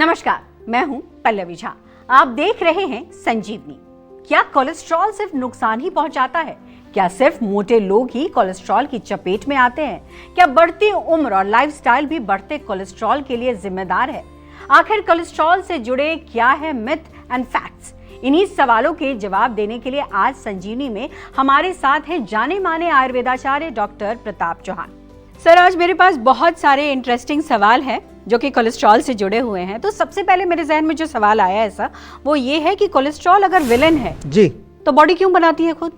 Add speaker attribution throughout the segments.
Speaker 1: नमस्कार, मैं हूं पल्लवी झा। आप देख रहे हैं संजीवनी। क्या कोलेस्ट्रॉल सिर्फ नुकसान ही पहुंचाता है? क्या सिर्फ मोटे लोग ही कोलेस्ट्रॉल की चपेट में आते हैं? क्या बढ़ती उम्र और लाइफस्टाइल भी बढ़ते कोलेस्ट्रॉल के लिए जिम्मेदार है? आखिर कोलेस्ट्रॉल से जुड़े क्या है मिथ एंड फैक्ट्स? इन्हीं सवालों के जवाब देने के लिए आज संजीवनी में हमारे साथ हैं जाने माने आयुर्वेदाचार्य डॉक्टर प्रताप चौहान। सर, आज मेरे पास बहुत सारे इंटरेस्टिंग सवाल हैं जो कि कोलेस्ट्रॉल से जुड़े हुए हैं। तो सबसे पहले मेरे जहन में जो सवाल आया ऐसा, वो ये है कि कोलेस्ट्रॉल अगर विलेन है
Speaker 2: जी
Speaker 1: तो बॉडी क्यों बनाती है खुद?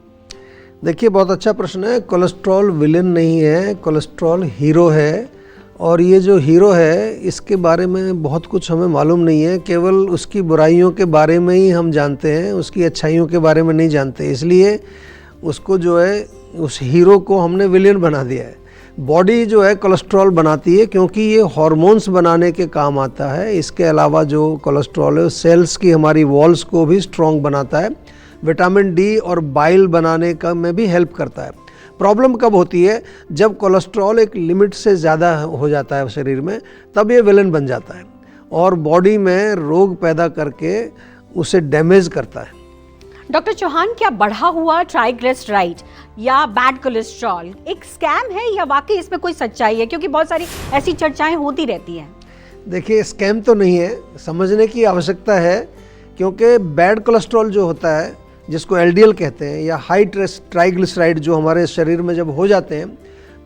Speaker 2: देखिए, बहुत अच्छा प्रश्न है। कोलेस्ट्रॉल विलेन नहीं है, कोलेस्ट्रॉल हीरो है। और ये जो हीरो है इसके बारे में बहुत कुछ हमें मालूम नहीं है, केवल उसकी बुराइयों के बारे में ही हम जानते हैं, उसकी अच्छाइयों के बारे में नहीं जानते। इसलिए उसको जो है, उस हीरो को हमने विलेन बना दिया है। बॉडी जो है कोलेस्ट्रॉल बनाती है क्योंकि ये हार्मोन्स बनाने के काम आता है। इसके अलावा जो कोलेस्ट्रॉल है सेल्स की हमारी वॉल्स को भी स्ट्रॉन्ग बनाता है, विटामिन डी और बाइल बनाने का में भी हेल्प करता है। प्रॉब्लम कब होती है? जब कोलेस्ट्रॉल एक लिमिट से ज़्यादा हो जाता है शरीर में, तब ये विलेन बन जाता है और बॉडी में रोग पैदा करके उसे डैमेज करता है।
Speaker 1: डॉक्टर चौहान, क्या बढ़ा हुआ ट्राइग्लिसराइड या बैड कोलेस्ट्रॉल एक स्कैम है या वाकई इसमें कोई सच्चाई है? क्योंकि बहुत सारी ऐसी चर्चाएं होती रहती हैं।
Speaker 2: देखिए, स्कैम तो नहीं है, समझने की आवश्यकता है। क्योंकि बैड कोलेस्ट्रॉल जो होता है, जिसको एलडीएल कहते हैं, या हाई ट्राइग्लिसराइड जो हमारे शरीर में जब हो जाते हैं,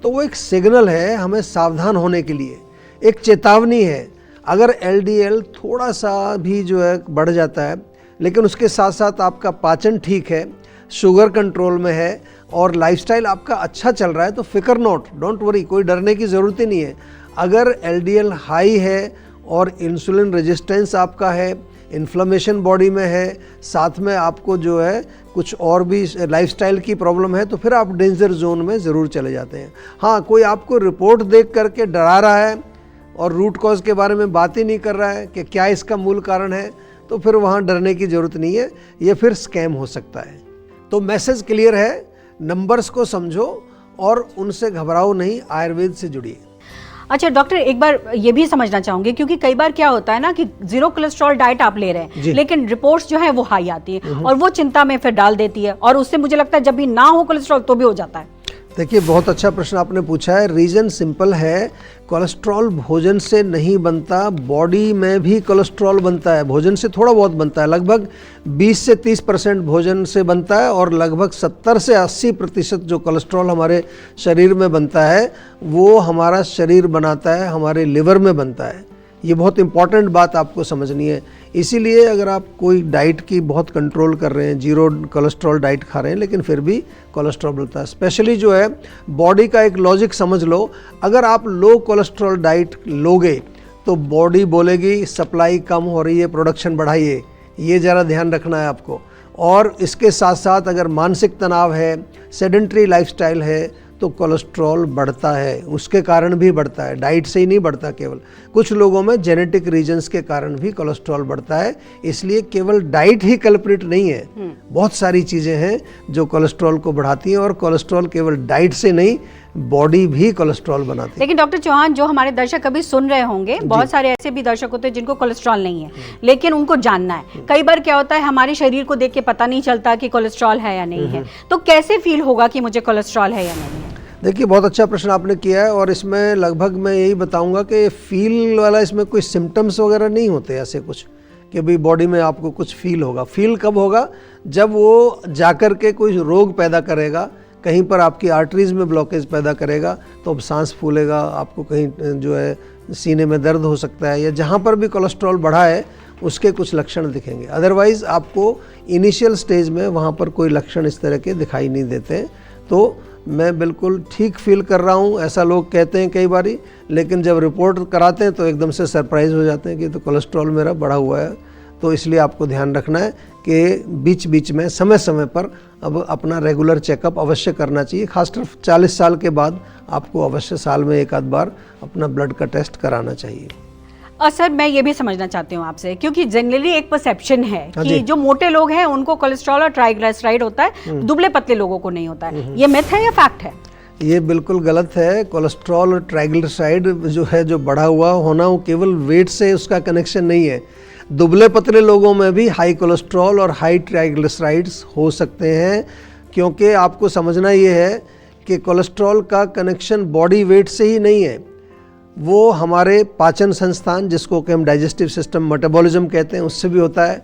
Speaker 2: तो वो एक सिग्नल है हमें सावधान होने के लिए, एक चेतावनी है। अगर एलडीएल थोड़ा सा भी जो है बढ़ जाता है, लेकिन उसके साथ साथ आपका पाचन ठीक है, शुगर कंट्रोल में है और लाइफस्टाइल आपका अच्छा चल रहा है, तो फिकर डोंट वरी, कोई डरने की ज़रूरत ही नहीं है। अगर एलडीएल हाई है और इंसुलिन रेजिस्टेंस आपका है, इन्फ्लेमेशन बॉडी में है, साथ में आपको जो है कुछ और भी लाइफस्टाइल की प्रॉब्लम है, तो फिर आप डेंजर जोन में ज़रूर चले जाते हैं। हाँ, कोई आपको रिपोर्ट देख करके डरा रहा है और रूट कॉज के बारे में बात ही नहीं कर रहा है कि क्या इसका मूल कारण है, तो फिर वहाँ डरने की ज़रूरत नहीं है, ये फिर स्कैम हो सकता है। तो मैसेज क्लियर है, नंबर्स को समझो और उनसे घबराओ नहीं, आयुर्वेद से जुड़िए।
Speaker 1: अच्छा डॉक्टर, एक बार ये भी समझना चाहूंगी, क्योंकि कई बार क्या होता है ना कि जीरो कोलेस्ट्रॉल डाइट आप ले रहे हैं, लेकिन रिपोर्ट्स जो है वो हाई आती है और वो चिंता में फिर डाल देती है, और उससे मुझे लगता है जब भी ना हो कोलेस्ट्रॉल तो भी हो जाता है।
Speaker 2: देखिए, बहुत अच्छा प्रश्न आपने पूछा है। रीज़न सिंपल है, कोलेस्ट्रॉल भोजन से नहीं बनता, बॉडी में भी कोलेस्ट्रॉल बनता है। भोजन से थोड़ा बहुत बनता है, लगभग 20 से 30% भोजन से बनता है, और लगभग 70 से 80% जो कोलेस्ट्रॉल हमारे शरीर में बनता है वो हमारा शरीर बनाता है, हमारे लिवर में बनता है। ये बहुत इंपॉर्टेंट बात आपको समझनी है। इसीलिए अगर आप कोई डाइट की बहुत कंट्रोल कर रहे हैं, जीरो कोलेस्ट्रॉल डाइट खा रहे हैं, लेकिन फिर भी कोलेस्ट्रॉल बढ़ता है। स्पेशली जो है बॉडी का एक लॉजिक समझ लो, अगर आप लो कोलेस्ट्रॉल डाइट लोगे तो बॉडी बोलेगी सप्लाई कम हो रही है, प्रोडक्शन बढ़ाइए। ये ज़रा ध्यान रखना है आपको। और इसके साथ साथ अगर मानसिक तनाव है, सेडेंट्री लाइफस्टाइल है, तो कोलेस्ट्रॉल बढ़ता है। उसके कारण भी बढ़ता है, डाइट से ही नहीं बढ़ता केवल। कुछ लोगों में जेनेटिक रीजंस के कारण भी कोलेस्ट्रॉल बढ़ता है। इसलिए केवल डाइट ही कल्प्रिट नहीं है, बहुत सारी चीज़ें हैं जो कोलेस्ट्रॉल को बढ़ाती हैं, और कोलेस्ट्रॉल केवल डाइट से नहीं, बॉडी भी कोलेस्ट्रॉल बनाती है।
Speaker 1: लेकिन डॉक्टर चौहान, जो हमारे दर्शक अभी सुन रहे होंगे, बहुत सारे ऐसे भी दर्शक होते हैं जिनको कोलेस्ट्रॉल नहीं है, लेकिन उनको जानना है। कई बार क्या होता है, हमारे शरीर को देख के पता नहीं चलता कि कोलेस्ट्रॉल है या नहीं है, तो कैसे फील होगा कि मुझे कोलेस्ट्रॉल है या नहीं है?
Speaker 2: देखिए, बहुत अच्छा प्रश्न आपने किया है, और इसमें लगभग मैं यही बताऊंगा कि फील वाला, इसमें कोई सिम्टम्स वगैरह नहीं होते ऐसे कुछ कि भाई बॉडी में आपको कुछ फील होगा। फील कब होगा? जब वो जाकर के कोई रोग पैदा करेगा, कहीं पर आपकी आर्टरीज में ब्लॉकेज पैदा करेगा, तो अब सांस फूलेगा, आपको कहीं जो है सीने में दर्द हो सकता है, या जहाँ पर भी कोलेस्ट्रॉल बढ़ा है उसके कुछ लक्षण दिखेंगे। अदरवाइज़ आपको इनिशियल स्टेज में वहाँ पर कोई लक्षण इस तरह के दिखाई नहीं देते। तो मैं बिल्कुल ठीक फील कर रहा हूँ, ऐसा लोग कहते हैं कई बारी, लेकिन जब रिपोर्ट कराते हैं तो एकदम से सरप्राइज हो जाते हैं कि तो कोलेस्ट्रॉल मेरा बढ़ा हुआ है। तो इसलिए आपको ध्यान रखना है कि बीच बीच में, समय समय पर अब अपना रेगुलर चेकअप अवश्य करना चाहिए। खासकर 40 साल के बाद आपको अवश्य साल में एक आध बार अपना ब्लड का टेस्ट कराना चाहिए।
Speaker 1: और सर, मैं ये भी समझना चाहती हूँ आपसे, क्योंकि जनरली एक परसेप्शन है कि जो मोटे लोग हैं उनको कोलेस्ट्रॉल और ट्राइग्लिसराइड होता है, दुबले पतले लोगों को नहीं होता है। ये मिथ है या फैक्ट है?
Speaker 2: ये बिल्कुल गलत है। कोलेस्ट्रॉल और ट्राइग्लिसराइड जो है, जो बढ़ा हुआ होना, वो केवल वेट से उसका कनेक्शन नहीं है। दुबले पतले लोगों में भी हाई कोलेस्ट्रॉल और हाई ट्राइग्लिसराइड्स हो सकते हैं, क्योंकि आपको समझना ये है कि कोलेस्ट्रॉल का कनेक्शन बॉडी वेट से ही नहीं है, वो हमारे पाचन संस्थान, जिसको कि हम डाइजेस्टिव सिस्टम, मेटाबॉलिज्म कहते हैं, उससे भी होता है।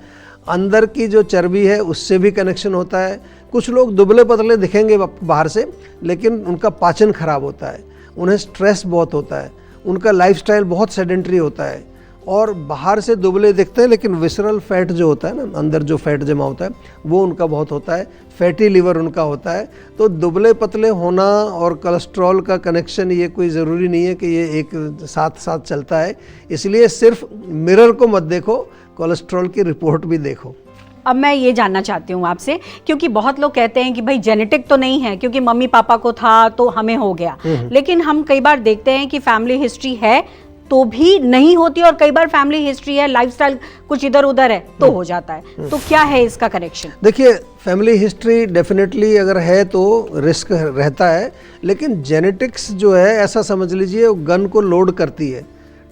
Speaker 2: अंदर की जो चर्बी है उससे भी कनेक्शन होता है। कुछ लोग दुबले पतले दिखेंगे बाहर से, लेकिन उनका पाचन खराब होता है, उन्हें स्ट्रेस बहुत होता है, उनका लाइफस्टाइल बहुत सेडेंटरी होता है, और बाहर से दुबले दिखते हैं लेकिन विसरल फैट जो होता है ना, अंदर जो फैट जमा होता है, वो उनका बहुत होता है, फैटी लिवर उनका होता है। तो दुबले पतले होना और कोलेस्ट्रॉल का कनेक्शन ये कोई ज़रूरी नहीं है कि ये एक साथ साथ चलता है। इसलिए सिर्फ मिरर को मत देखो, कोलेस्ट्रॉल की रिपोर्ट भी देखो।
Speaker 1: अब मैं ये जानना चाहती हूँ आपसे, क्योंकि बहुत लोग कहते हैं कि भाई जेनेटिक तो नहीं है, क्योंकि मम्मी पापा को था तो हमें हो गया, लेकिन हम कई बार देखते हैं कि फैमिली हिस्ट्री है तो भी नहीं होती, और कई बार फैमिली हिस्ट्री है, लाइफस्टाइल कुछ इधर उधर है तो हो जाता है। तो क्या है इसका कनेक्शन?
Speaker 2: देखिए, फैमिली हिस्ट्री डेफिनेटली अगर है तो रिस्क रहता है, लेकिन जेनेटिक्स जो है, ऐसा समझ लीजिए, वो गन को लोड करती है।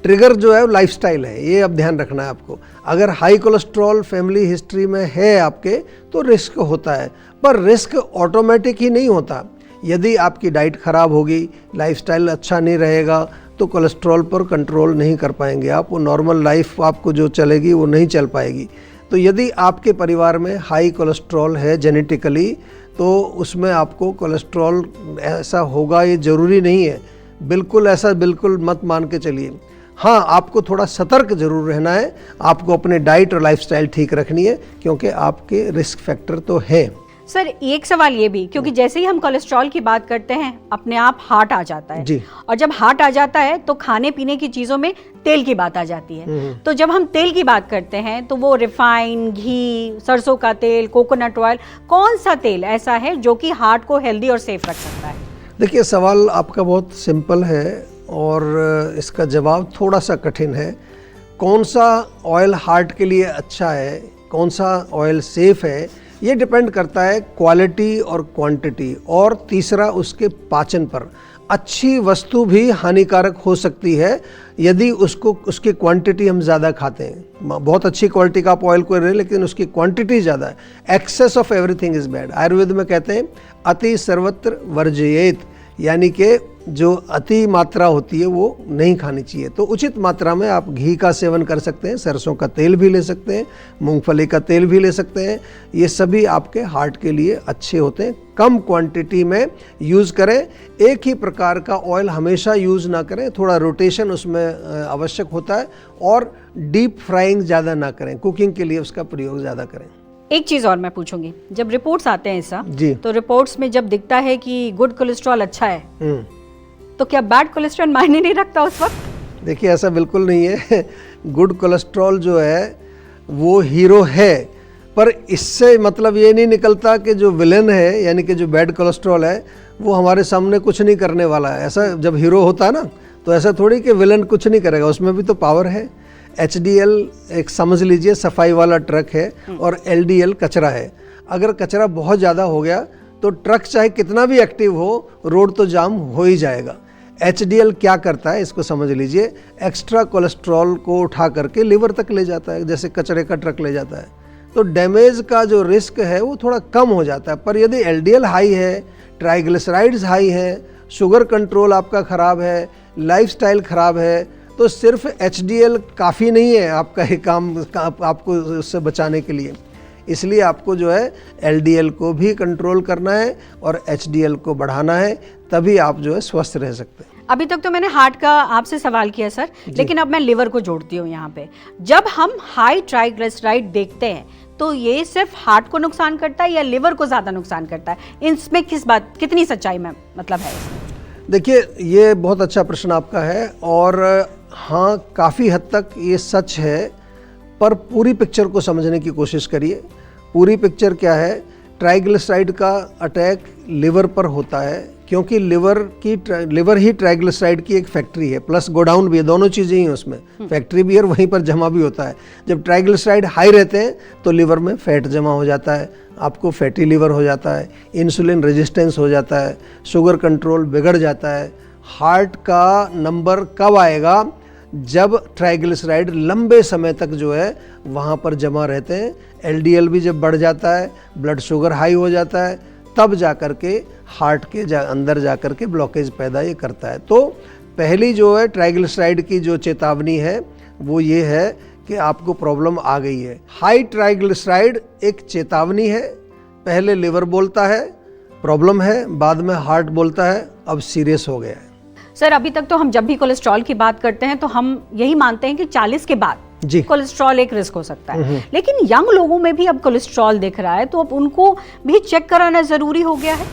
Speaker 2: ट्रिगर जो है वो लाइफस्टाइल है, ये अब ध्यान रखना है आपको। अगर हाई कोलेस्ट्रॉल फैमिली हिस्ट्री में है आपके तो रिस्क होता है, पर रिस्क ऑटोमेटिक ही नहीं होता। यदि आपकी डाइट खराब होगी, लाइफस्टाइल अच्छा नहीं रहेगा, तो कोलेस्ट्रॉल पर कंट्रोल नहीं कर पाएंगे आप, वो नॉर्मल लाइफ आपको जो चलेगी वो नहीं चल पाएगी। तो यदि आपके परिवार में हाई कोलेस्ट्रॉल है जेनेटिकली, तो उसमें आपको कोलेस्ट्रॉल ऐसा होगा ये ज़रूरी नहीं है। बिल्कुल ऐसा बिल्कुल मत मान के चलिए। हाँ, आपको थोड़ा सतर्क जरूर रहना है, आपको अपने डाइट और लाइफस्टाइल ठीक रखनी है, क्योंकि आपके रिस्क फैक्टर तो हैं।
Speaker 1: सर, एक सवाल ये भी, क्योंकि जैसे ही हम कोलेस्ट्रॉल की बात करते हैं अपने आप हार्ट आ जाता है
Speaker 2: जी।
Speaker 1: और जब हार्ट आ जाता है तो खाने पीने की चीजों में तेल की बात आ जाती है। तो जब हम तेल की बात करते हैं तो वो रिफाइन, घी, सरसों का तेल, कोकोनट ऑयल, कौन सा तेल ऐसा है जो कि हार्ट को हेल्दी और सेफ रख सकता है?
Speaker 2: देखिए, सवाल आपका बहुत सिंपल है और इसका जवाब थोड़ा सा कठिन है। कौन सा ऑयल हार्ट के लिए अच्छा है, कौन सा ऑयल सेफ है, ये डिपेंड करता है क्वालिटी और क्वांटिटी, और तीसरा उसके पाचन पर। अच्छी वस्तु भी हानिकारक हो सकती है यदि उसकी क्वांटिटी हम ज़्यादा खाते हैं। बहुत अच्छी क्वालिटी का आप ऑयल को रहे, लेकिन उसकी क्वांटिटी ज़्यादा है। Excess of everything is bad. Ayurveda में कहते हैं अति सर्वत्र वर्जयेत, यानी कि जो अति मात्रा होती है वो नहीं खानी चाहिए। तो उचित मात्रा में आप घी का सेवन कर सकते हैं, सरसों का तेल भी ले सकते हैं, मूंगफली का तेल भी ले सकते हैं। ये सभी आपके हार्ट के लिए अच्छे होते हैं। कम क्वांटिटी में यूज़ करें, एक ही प्रकार का ऑयल हमेशा यूज़ ना करें, थोड़ा रोटेशन उसमें आवश्यक होता है, और डीप फ्राइंग ज़्यादा ना करें, कुकिंग के लिए उसका प्रयोग ज़्यादा करें।
Speaker 1: एक चीज और मैं पूछूंगी, जब रिपोर्ट्स आते हैं ऐसा
Speaker 2: जी,
Speaker 1: तो रिपोर्ट्स में जब दिखता है कि गुड कोलेस्ट्रॉल अच्छा है, तो क्या बैड कोलेस्ट्रॉल मायने नहीं रखता उस वक्त?
Speaker 2: देखिए, ऐसा बिल्कुल नहीं है। गुड कोलेस्ट्रॉल जो है वो हीरो है, पर इससे मतलब ये नहीं निकलता कि जो विलेन है, यानी कि जो बैड कोलेस्ट्रॉल है, वो हमारे सामने कुछ नहीं करने वाला है। ऐसा जब हीरो होता है ना, तो ऐसा थोड़ी कि विलेन कुछ नहीं करेगा, उसमें भी तो पावर है। HDL एक समझ लीजिए सफाई वाला ट्रक है, और LDL कचरा है। अगर कचरा बहुत ज़्यादा हो गया तो ट्रक चाहे कितना भी एक्टिव हो, रोड तो जाम हो ही जाएगा। HDL क्या करता है इसको समझ लीजिए, एक्स्ट्रा कोलेस्ट्रॉल को उठा करके लिवर तक ले जाता है, जैसे कचरे का ट्रक ले जाता है। तो डैमेज का जो रिस्क है वो थोड़ा कम हो जाता है। पर यदि LDL हाई है, ट्राइग्लिसराइड्स हाई है, शुगर कंट्रोल आपका ख़राब है, लाइफस्टाइल ख़राब है, तो सिर्फ HDL काफ़ी नहीं है आपका ये काम आपको उससे बचाने के लिए। इसलिए आपको जो है LDL को भी कंट्रोल करना है और HDL को बढ़ाना है, तभी आप जो है स्वस्थ रह सकते हैं।
Speaker 1: अभी तक तो मैंने हार्ट का आपसे सवाल किया सर, लेकिन अब मैं लिवर को जोड़ती हूँ यहाँ पे। जब हम हाई ट्राइग्लिसराइड देखते हैं तो ये सिर्फ हार्ट को नुकसान करता है या लिवर को ज़्यादा नुकसान करता है? इसमें कितनी सच्चाई में मतलब है?
Speaker 2: देखिए, ये बहुत अच्छा प्रश्न आपका है, और हाँ, काफ़ी हद तक ये सच है, पर पूरी पिक्चर को समझने की कोशिश करिए। पूरी पिक्चर क्या है? ट्राइग्लिसराइड का अटैक लिवर पर होता है। क्योंकि लिवर ही ट्राइग्लिसराइड की एक फैक्ट्री है, प्लस गोडाउन भी है, दोनों चीज़ें ही हैं उसमें, फैक्ट्री भी है और वहीं पर जमा भी होता है। जब ट्राइग्लिसराइड हाई रहते हैं तो लिवर में फैट जमा हो जाता है, आपको फैटी लिवर हो जाता है, इंसुलिन रेजिस्टेंस हो जाता है, शुगर कंट्रोल बिगड़ जाता है। हार्ट का नंबर कब आएगा? जब ट्राइग्लिसराइड लंबे समय तक जो है वहाँ पर जमा रहते हैं, एलडीएल भी जब बढ़ जाता है, ब्लड शुगर हाई हो जाता है, तब जा कर के हार्ट के अंदर जा कर के ब्लॉकेज पैदा ये करता है। तो पहली जो है ट्राइग्लिसराइड की जो चेतावनी है वो ये है कि आपको प्रॉब्लम आ गई है। हाई ट्राइग्लिसराइड एक चेतावनी है, पहले लिवर बोलता है प्रॉब्लम है, बाद में हार्ट बोलता है अब सीरियस हो गया है।
Speaker 1: सर, अभी तक तो हम जब भी कोलेस्ट्रॉल की बात करते हैं तो हम यही मानते हैं कि 40 के बाद
Speaker 2: जी
Speaker 1: कोलेस्ट्रॉल एक रिस्क हो सकता है, लेकिन यंग लोगों में भी अब कोलेस्ट्रॉल दिख रहा है, तो अब उनको भी चेक कराना जरूरी हो गया है।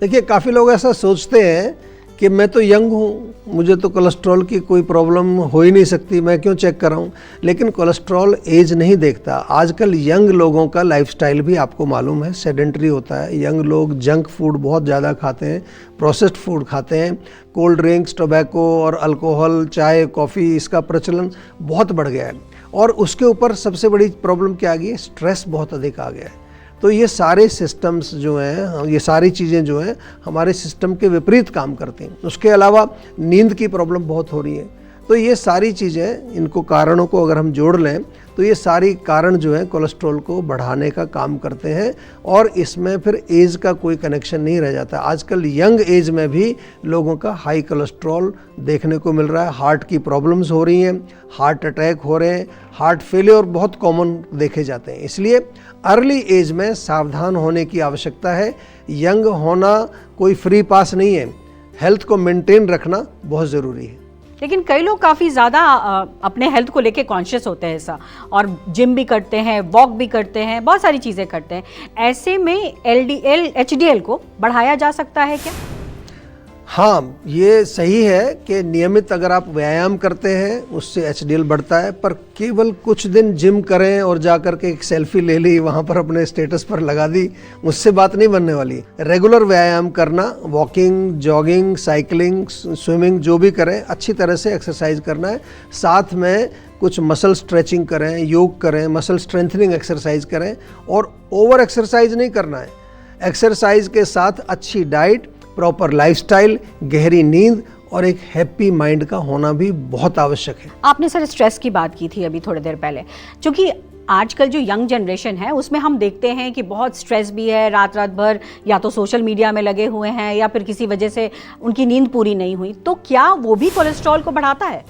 Speaker 2: देखिए, काफ़ी लोग ऐसा सोचते हैं कि मैं तो यंग हूँ, मुझे तो कोलेस्ट्रॉल की कोई प्रॉब्लम हो ही नहीं सकती, मैं क्यों चेक कराऊँ। लेकिन कोलेस्ट्रॉल एज नहीं देखता। आजकल यंग लोगों का लाइफस्टाइल भी आपको मालूम है सेडेंटरी होता है। यंग लोग जंक फूड बहुत ज़्यादा खाते हैं, प्रोसेस्ड फूड खाते हैं, कोल्ड ड्रिंक्स, टोबैको और अल्कोहल, चाय, कॉफ़ी, इसका प्रचलन बहुत बढ़ गया है। और उसके ऊपर सबसे बड़ी प्रॉब्लम क्या आ गई है? स्ट्रेस बहुत अधिक आ गया है। तो ये सारे सिस्टम्स जो हैं, ये सारी चीज़ें जो हैं हमारे सिस्टम के विपरीत काम करती हैं। उसके अलावा नींद की प्रॉब्लम बहुत हो रही है। तो ये सारी चीज़ें, इनको कारणों को अगर हम जोड़ लें तो ये सारी कारण जो है कोलेस्ट्रॉल को बढ़ाने का काम करते हैं, और इसमें फिर एज का कोई कनेक्शन नहीं रह जाता। आजकल यंग एज में भी लोगों का हाई कोलेस्ट्रॉल देखने को मिल रहा है, हार्ट की प्रॉब्लम्स हो रही हैं, हार्ट अटैक हो रहे हैं, हार्ट फेलियर बहुत कॉमन देखे जाते हैं। इसलिए अर्ली एज में सावधान होने की आवश्यकता है। यंग होना कोई फ्री पास नहीं है, हेल्थ को मेंटेन रखना बहुत ज़रूरी है।
Speaker 1: लेकिन कई लोग काफ़ी ज़्यादा अपने हेल्थ को लेके कॉन्शियस होते हैं ऐसा, और जिम भी करते हैं, वॉक भी करते हैं, बहुत सारी चीज़ें करते हैं। ऐसे में एलडीएल एचडीएल को बढ़ाया जा सकता है क्या?
Speaker 2: हाँ, ये सही है कि नियमित अगर आप व्यायाम करते हैं उससे एचडीएल बढ़ता है, पर केवल कुछ दिन जिम करें और जाकर के एक सेल्फी ले ली, वहाँ पर अपने स्टेटस पर लगा दी, उससे बात नहीं बनने वाली। रेगुलर व्यायाम करना, वॉकिंग, जॉगिंग, साइकिलिंग, स्विमिंग, जो भी करें अच्छी तरह से एक्सरसाइज करना है। साथ में कुछ मसल स्ट्रेचिंग करें, योग करें, मसल स्ट्रेंथनिंग एक्सरसाइज करें, और ओवर एक्सरसाइज नहीं करना है। एक्सरसाइज के साथ अच्छी डाइट, प्रॉपर लाइफस्टाइल, गहरी नींद और एक हैप्पी माइंड का होना भी बहुत आवश्यक है।
Speaker 1: आपने सर स्ट्रेस की बात की थी अभी थोड़ी देर पहले, क्योंकि आजकल जो यंग जनरेशन है उसमें हम देखते हैं कि बहुत स्ट्रेस भी है, रात रात भर या तो सोशल मीडिया में लगे हुए हैं या फिर किसी वजह से उनकी नींद पूरी नहीं हुई, तो क्या वो भी कोलेस्ट्रॉल को बढ़ाता है?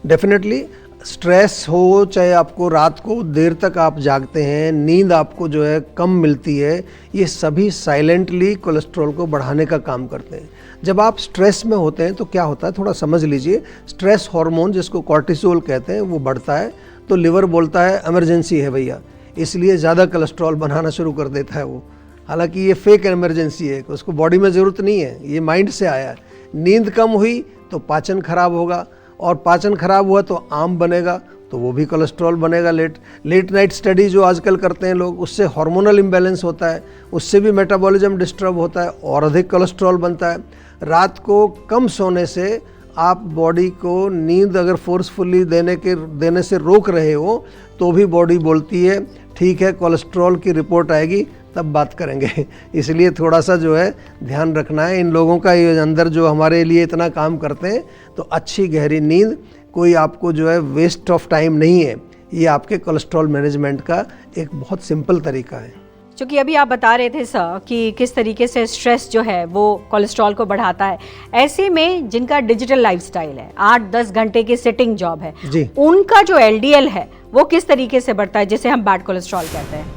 Speaker 2: डेफिनेटली। स्ट्रेस हो, चाहे आपको रात को देर तक आप जागते हैं, नींद आपको जो है कम मिलती है, ये सभी साइलेंटली कोलेस्ट्रॉल को बढ़ाने का काम करते हैं। जब आप स्ट्रेस में होते हैं तो क्या होता है, थोड़ा समझ लीजिए। स्ट्रेस हार्मोन जिसको कॉर्टिसोल कहते हैं वो बढ़ता है, तो लिवर बोलता है इमरजेंसी है भैया, इसलिए ज़्यादा कोलेस्ट्रॉल बनाना शुरू कर देता है वो। हालांकि ये फेक इमरजेंसी है, उसको बॉडी में ज़रूरत नहीं है, ये माइंड से आया है। नींद कम हुई तो पाचन खराब होगा, और पाचन खराब हुआ तो आम बनेगा, तो वो भी कोलेस्ट्रॉल बनेगा। लेट नाइट स्टडी जो आजकल करते हैं लोग, उससे हार्मोनल इम्बैलेंस होता है, उससे भी मेटाबॉलिज्म डिस्टर्ब होता है और अधिक कोलेस्ट्रॉल बनता है। रात को कम सोने से आप बॉडी को नींद अगर फोर्सफुली देने से रोक रहे हो तो भी बॉडी बोलती है ठीक है, कोलेस्ट्रॉल की रिपोर्ट आएगी तब बात करेंगे। इसलिए थोड़ा सा जो है ध्यान रखना है इन लोगों का, ये अंदर जो हमारे लिए इतना काम करते हैं। तो अच्छी गहरी नींद कोई आपको जो है वेस्ट ऑफ टाइम नहीं है, ये आपके कोलेस्ट्रॉल मैनेजमेंट का एक बहुत सिंपल तरीका है।
Speaker 1: क्योंकि अभी आप बता रहे थे सर कि किस तरीके से स्ट्रेस जो है वो कोलेस्ट्रॉल को बढ़ाता है, ऐसे में जिनका डिजिटल लाइफस्टाइल है, 8-10 घंटे की सिटिंग जॉब है जी, उनका जो एलडीएल है वो किस तरीके से बढ़ता है, जिसे हम बैड कोलेस्ट्रॉल कहते हैं?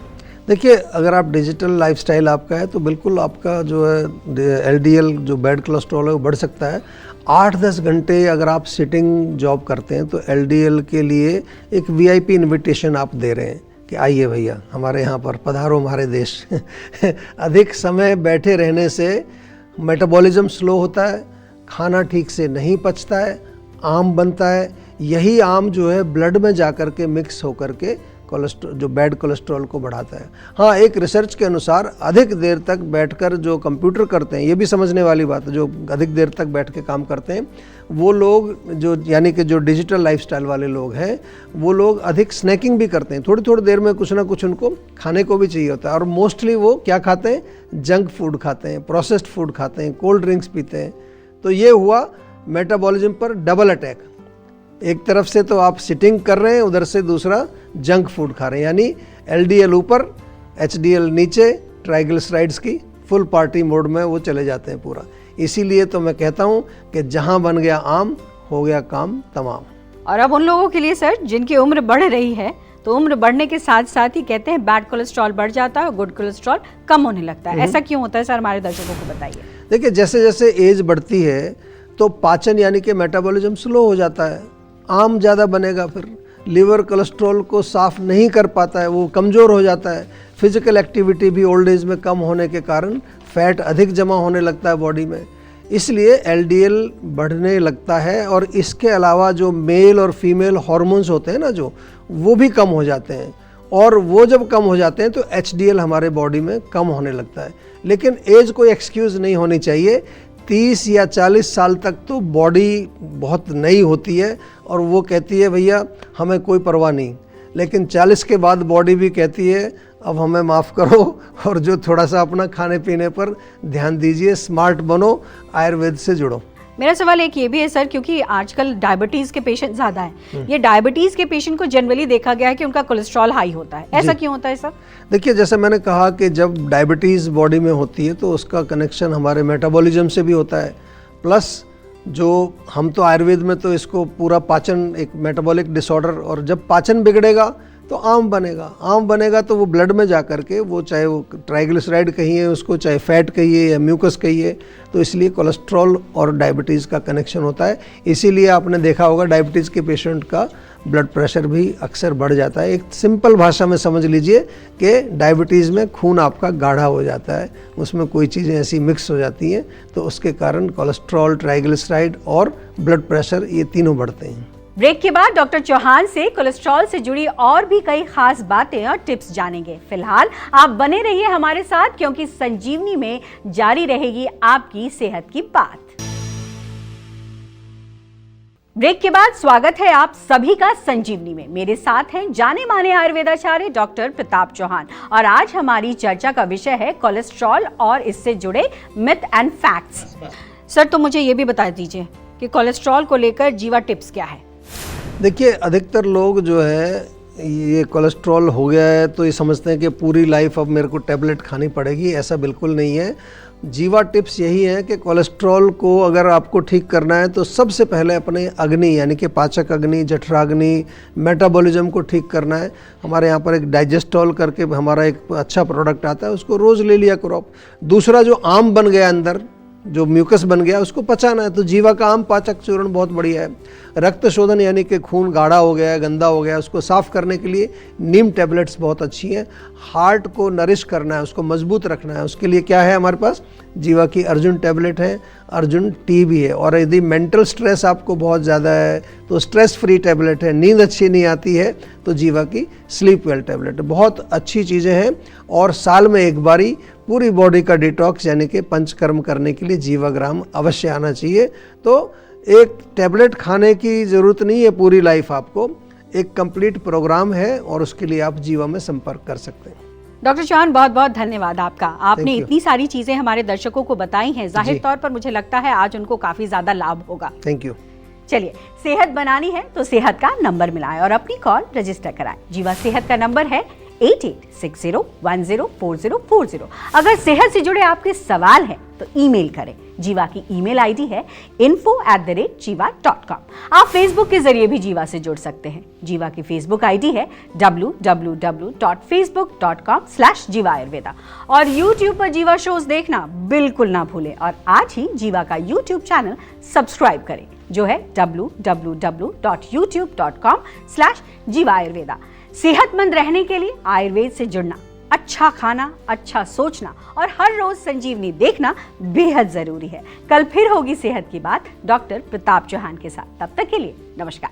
Speaker 2: देखिए, अगर आप डिजिटल लाइफस्टाइल आपका है तो बिल्कुल आपका जो है एलडीएल जो बैड कोलेस्ट्रॉल है वो बढ़ सकता है। 8-10 घंटे अगर आप सिटिंग जॉब करते हैं तो एलडीएल के लिए एक वीआईपी इनविटेशन आप दे रहे हैं कि आइए भैया हमारे यहाँ पर पधारो हमारे देश। अधिक समय बैठे रहने से मेटाबॉलिज्म स्लो होता है, खाना ठीक से नहीं पचता है, आम बनता है। यही आम जो है ब्लड में जा कर के मिक्स होकर के कोलेस्ट्रॉल, जो बैड कोलेस्ट्रॉल को बढ़ाता है। हाँ, एक रिसर्च के अनुसार अधिक देर तक बैठकर जो कंप्यूटर करते हैं, ये भी समझने वाली बात है, जो अधिक देर तक बैठ के काम करते हैं वो लोग, जो यानी कि जो डिजिटल लाइफस्टाइल वाले लोग हैं, वो लोग अधिक स्नैकिंग भी करते हैं। थोड़ी थोड़ी देर में कुछ ना कुछ उनको खाने को भी चाहिए होता है, और मोस्टली वो क्या खाते हैं, जंक फूड खाते हैं, प्रोसेस्ड फूड खाते हैं, कोल्ड ड्रिंक्स पीते हैं। तो ये हुआ मेटाबॉलिज्म पर डबल अटैक। एक तरफ से तो आप सिटिंग कर रहे हैं, उधर से दूसरा जंक फूड खा रहे हैं, यानी एलडीएल ऊपर, एचडीएल नीचे, ट्राइग्लिसराइड्स की फुल पार्टी मोड में वो चले जाते हैं पूरा। इसीलिए तो मैं कहता हूँ कि जहाँ बन गया आम, हो गया काम तमाम।
Speaker 1: और अब उन लोगों के लिए सर जिनकी उम्र बढ़ रही है, तो उम्र बढ़ने के साथ साथ ही कहते हैं बैड कोलेस्ट्रॉल बढ़ जाता है और गुड कोलेस्ट्रॉल कम होने लगता है। ऐसा क्यों होता है सर, हमारे दर्शकों को बताइए।
Speaker 2: देखिए, जैसे जैसे एज बढ़ती है तो पाचन यानी कि मेटाबॉलिज्म स्लो हो जाता है, आम ज़्यादा बनेगा, फिर लीवर कोलेस्ट्रॉल को साफ़ नहीं कर पाता है, वो कमज़ोर हो जाता है। फिजिकल एक्टिविटी भी ओल्ड एज में कम होने के कारण फैट अधिक जमा होने लगता है बॉडी में, इसलिए एलडीएल बढ़ने लगता है। और इसके अलावा जो मेल और फीमेल हार्मोन्स होते हैं ना, जो वो भी कम हो जाते हैं, और वो जब कम हो जाते हैं तो एचडीएल हमारे बॉडी में कम होने लगता है। लेकिन एज कोई एक्सक्यूज़ नहीं होनी चाहिए। 30 या 40 साल तक तो बॉडी बहुत नई होती है और वो कहती है भैया हमें कोई परवाह नहीं, लेकिन 40 के बाद बॉडी भी कहती है अब हमें माफ़ करो, और जो थोड़ा सा अपना खाने पीने पर ध्यान दीजिए, स्मार्ट बनो, आयुर्वेद से जुड़ो।
Speaker 1: मेरा सवाल एक ये भी है सर, क्योंकि आजकल डायबिटीज के पेशेंट ज्यादा हैं, ये डायबिटीज के पेशेंट को जनरली देखा गया है कि उनका कोलेस्ट्रॉल हाई होता है, ऐसा क्यों होता है सर?
Speaker 2: देखिए, जैसे मैंने कहा कि जब डायबिटीज़ बॉडी में होती है तो उसका कनेक्शन हमारे मेटाबॉलिज्म से भी होता है, प्लस जो हम तो आयुर्वेद में तो इसको पूरा पाचन, एक मेटाबॉलिक डिसऑर्डर, और जब पाचन बिगड़ेगा तो आम बनेगा। आम बनेगा तो वो ब्लड में जा कर के, वो चाहे वो ट्राइग्लिसराइड कहिए उसको, चाहे फैट कहिए या म्यूकस कहिए, तो इसलिए कोलेस्ट्रॉल और डायबिटीज़ का कनेक्शन होता है। इसीलिए आपने देखा होगा डायबिटीज़ के पेशेंट का ब्लड प्रेशर भी अक्सर बढ़ जाता है। एक सिंपल भाषा में समझ लीजिए कि डायबिटीज़ में खून आपका गाढ़ा हो जाता है, उसमें कोई चीज़ें ऐसी मिक्स हो जाती हैं, तो उसके कारण कोलेस्ट्रॉल, ट्राइग्लिसराइड और ब्लड प्रेशर, ये तीनों बढ़ते हैं।
Speaker 1: ब्रेक के बाद डॉक्टर चौहान से कोलेस्ट्रॉल से जुड़ी और भी कई खास बातें और टिप्स जानेंगे। फिलहाल आप बने रहिए हमारे साथ, क्योंकि संजीवनी में जारी रहेगी आपकी सेहत की बात। ब्रेक के बाद स्वागत है आप सभी का संजीवनी में। मेरे साथ हैं जाने माने आयुर्वेदाचार्य डॉक्टर प्रताप चौहान, और आज हमारी चर्चा का विषय है कोलेस्ट्रॉल और इससे जुड़े मिथ एंड फैक्ट्स। सर, तो मुझे ये भी बता दीजिए कि कोलेस्ट्रॉल को लेकर जीवा टिप्स क्या है?
Speaker 2: देखिए, अधिकतर लोग जो है ये कोलेस्ट्रॉल हो गया है तो ये समझते हैं कि पूरी लाइफ अब मेरे को टैबलेट खानी पड़ेगी। ऐसा बिल्कुल नहीं है। जीवा टिप्स यही है कि कोलेस्ट्रॉल को अगर आपको ठीक करना है तो सबसे पहले अपने अग्नि यानी कि पाचक अग्नि, जठराग्नि, मेटाबॉलिज्म को ठीक करना है। हमारे यहाँ पर एक डाइजेस्टॉल करके हमारा एक अच्छा प्रोडक्ट आता है, उसको रोज़ ले लिया करो। दूसरा, जो आम बन गया अंदर, जो म्यूकस बन गया, उसको पचाना है, तो जीवा का आम पाचक चूर्ण बहुत बढ़िया है। रक्त शोधन यानी कि खून गाढ़ा हो गया है, गंदा हो गया है, उसको साफ़ करने के लिए नीम टैबलेट्स बहुत अच्छी हैं। हार्ट को नरिश करना है, उसको मजबूत रखना है, उसके लिए क्या है हमारे पास, जीवा की अर्जुन टैबलेट है, अर्जुन टी भी है। और यदि मेंटल स्ट्रेस आपको बहुत ज़्यादा है तो स्ट्रेस फ्री टैबलेट है। नींद अच्छी नहीं आती है तो जीवा की स्लीप वेल टैबलेट है। बहुत अच्छी चीज़ें हैं। और साल में एक बारी पूरी बॉडी का डिटॉक्स यानी कि पंचकर्म करने के लिए जीवाग्राम अवश्य आना चाहिए। तो एक टैबलेट खाने की ज़रूरत नहीं है पूरी लाइफ, आपको एक कंप्लीट प्रोग्राम है और उसके लिए आप जीवा में संपर्क कर सकते हैं।
Speaker 1: डॉक्टर चौहान, बहुत बहुत धन्यवाद आपका। आपने इतनी सारी चीजें हमारे दर्शकों को बताई हैं, जाहिर तौर पर मुझे लगता है आज उनको काफी ज्यादा लाभ होगा।
Speaker 2: Thank you.
Speaker 1: चलिए, सेहत बनानी है तो सेहत का नंबर मिलाएं और अपनी कॉल रजिस्टर कराएं। जीवा सेहत का नंबर है 8860104040। अगर सेहत से जुड़े आपके सवाल हैं तो ईमेल करें। जीवा की ईमेल आईडी है info@jiva.com। आप फेसबुक के जरिए भी जीवा से जुड़ सकते हैं। जीवा की फेसबुक आईडी है www.facebook.com/jiva ayurveda। और यूट्यूब पर जीवा शोज देखना बिल्कुल ना भूलें, और आज ही जीवा का यूट्यूब चैनल सब्सक्राइब करें, जो है www.youtube.com/jiva ayurveda। सेहतमंद रहने के लिए आयुर्वेद से जुड़ना, अच्छा खाना, अच्छा सोचना और हर रोज संजीवनी देखना बेहद जरूरी है। कल फिर होगी सेहत की बात डॉक्टर प्रताप चौहान के साथ। तब तक के लिए नमस्कार।